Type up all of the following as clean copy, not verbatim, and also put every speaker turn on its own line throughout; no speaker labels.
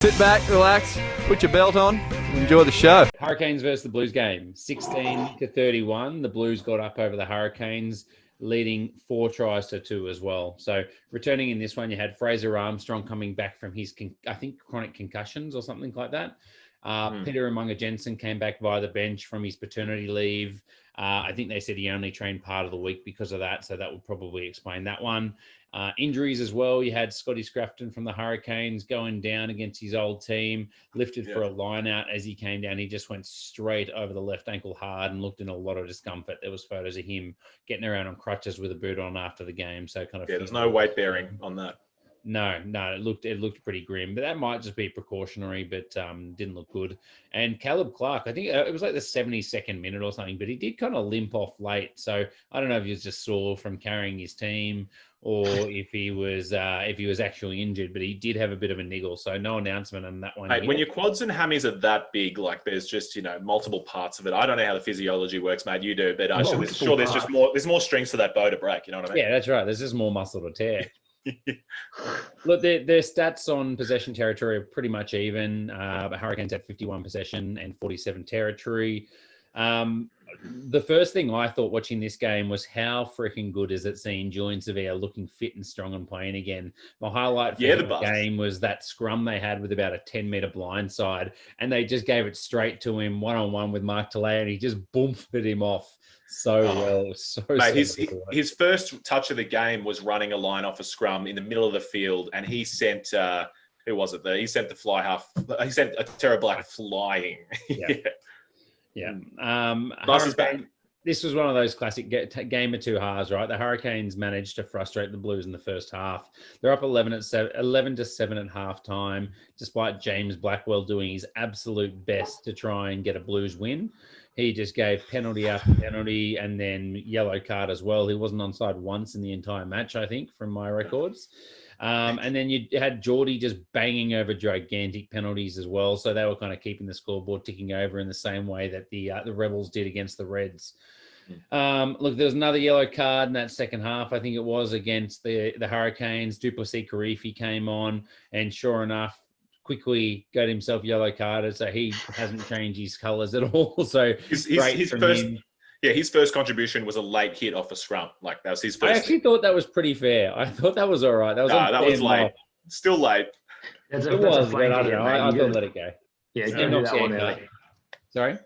Sit back, relax, put your belt on, and enjoy the show.
Hurricanes versus the Blues game, 16-31. The Blues got up over the Hurricanes, leading 4 tries to 2 as well. So returning in this one, you had Fraser Armstrong coming back from his, I think, chronic concussions or something like that. Peter Umunga Jensen came back via the bench from his paternity leave. I think they said he only trained part of the week because of that, so that would probably explain that one. Injuries as well. You had Scotty Scrafton from the Hurricanes going down against his old team, lifted for a line out as he came down. He just went straight over the left ankle hard and looked in a lot of discomfort. There was photos of him getting around on crutches with a boot on after the game. So kind of
there's no weight bearing on that.
No, it looked pretty grim, but that might just be precautionary, but didn't look good. And Caleb Clark, I think it was like the 72nd minute or something, but he did kind of limp off late. So I don't know if he was just sore from carrying his team or if he was actually injured, but he did have a bit of a niggle. So no announcement on that one.
Mate, when your quads and hammies are that big, like there's just, multiple parts of it. I don't know how the physiology works, mate. You do, but I'm sure there's just more strings to that bow to break. You know what I mean?
Yeah, that's right. There's just more muscle to tear. Look, their stats on possession territory are pretty much even. The Hurricanes had 51 possession and 47 territory. The first thing I thought watching this game was how freaking good is it seeing Julian Sevilla looking fit and strong and playing again. My highlight for the game was that scrum they had with about a 10-meter blind side, and they just gave it straight to him one-on-one with Mark Talay, and he just boomfed him off so well.
Mate, his first touch of the game was running a line off a scrum in the middle of the field, and he sent who was it there? He sent the fly half. He sent a Terra Black flying.
Yeah. This was one of those classic game of two halves, right? The Hurricanes managed to frustrate the Blues in the first half. They're up 11 to 7 at halftime, despite James Blackwell doing his absolute best to try and get a Blues win. He just gave penalty after penalty and then yellow card as well. He wasn't onside once in the entire match, I think, from my records. And then you had Geordie just banging over gigantic penalties as well. So they were kind of keeping the scoreboard ticking over in the same way that the Rebels did against the Reds. Look, there was another yellow card in that second half. I think it was against the Hurricanes. Duplessis Karifi came on, and sure enough, quickly got himself yellow carded. So he hasn't changed his colours at all. So
his first contribution was a late hit off a scrum. Like that was his first.
I actually thought that was pretty fair. I thought that was all right. That was
late. Still late.
I thought let it go.
Yeah, you can do that one early.
Sorry?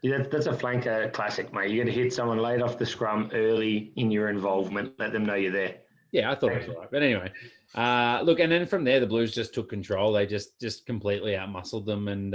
Yeah, that's a flanker classic, mate. You're going to hit someone late off the scrum early in your involvement. Let them know you're there.
Yeah, I thought it was all right. But anyway, look, and then from there, the Blues just took control. They just completely outmuscled them and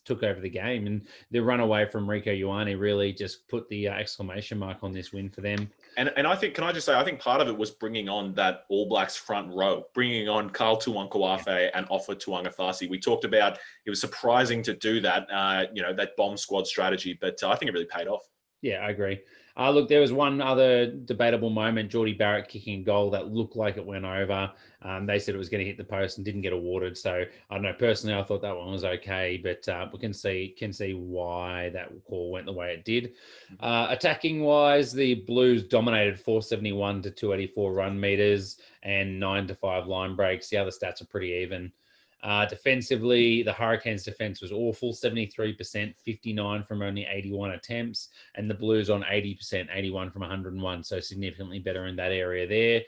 took over the game. And the run away from Rieko Ioane really just put the exclamation mark on this win for them.
And I think, can I just say, I think part of it was bringing on that All Blacks front row, bringing on Carl Tuankoafe and Offa Tuangafasi. We talked about it was surprising to do that, that bomb squad strategy, but I think it really paid off.
Yeah, I agree. Look, there was one other debatable moment, Geordie Barrett kicking a goal that looked like it went over. They said it was going to hit the post and didn't get awarded. So I don't know. Personally, I thought that one was okay, but we can see why that call went the way it did. Attacking wise, the Blues dominated 471 to 284 run meters and 9 to 5 line breaks. The other stats are pretty even. Defensively, the Hurricanes' defense was awful, 73%, 59 from only 81 attempts, and the Blues on 80%, 81 from 101, so significantly better in that area there.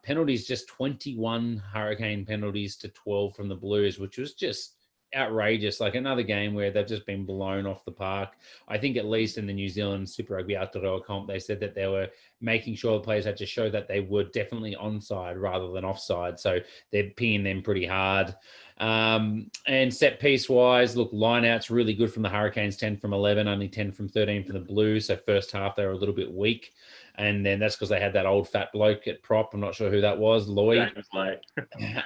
Penalties, just 21 Hurricane penalties to 12 from the Blues, which was just outrageous. Like another game where they've just been blown off the park. I think at least in the New Zealand Super Rugby Aotearoa comp, they said that they were making sure the players had to show that they were definitely onside rather than offside. So they're pinging them pretty hard. And set piece wise, look, lineouts really good from the Hurricanes, 10 from 11, only 10 from 13 for the Blues. So first half, they were a little bit weak. And then that's because they had that old fat bloke at prop. I'm not sure who that was, Lloyd.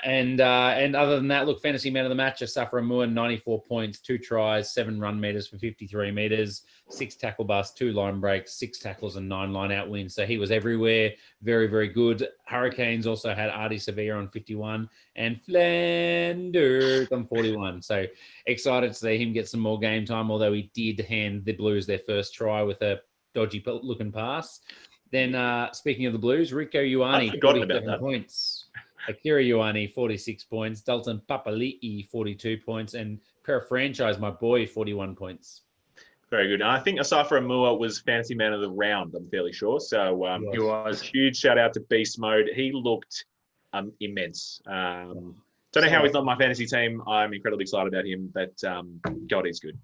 And other than that, look, fantasy man of the match, Asafra Muan, 94 points, 2 tries, 7 run meters for 53 meters, 6 tackle busts, 2 line breaks, 6 tackles and 9 line out wins. So he was everywhere. Very, very good. Hurricanes also had Artie Sevilla on 51 and Flanders on 41. So excited to see him get some more game time, although he did hand the Blues their first try with a dodgy looking pass. Then speaking of the Blues, Rieko Ioane, 47 points. Akira Ioane, 46 points. Dalton Papali'i, 42 points. And per franchise, my boy, 41 points.
Very good. And I think Asafa Amua was fantasy man of the round, I'm fairly sure. So
He was.
huge shout out to Beast Mode. He looked immense. Don't know how he's not my fantasy team. I'm incredibly excited about him, but God, he's good.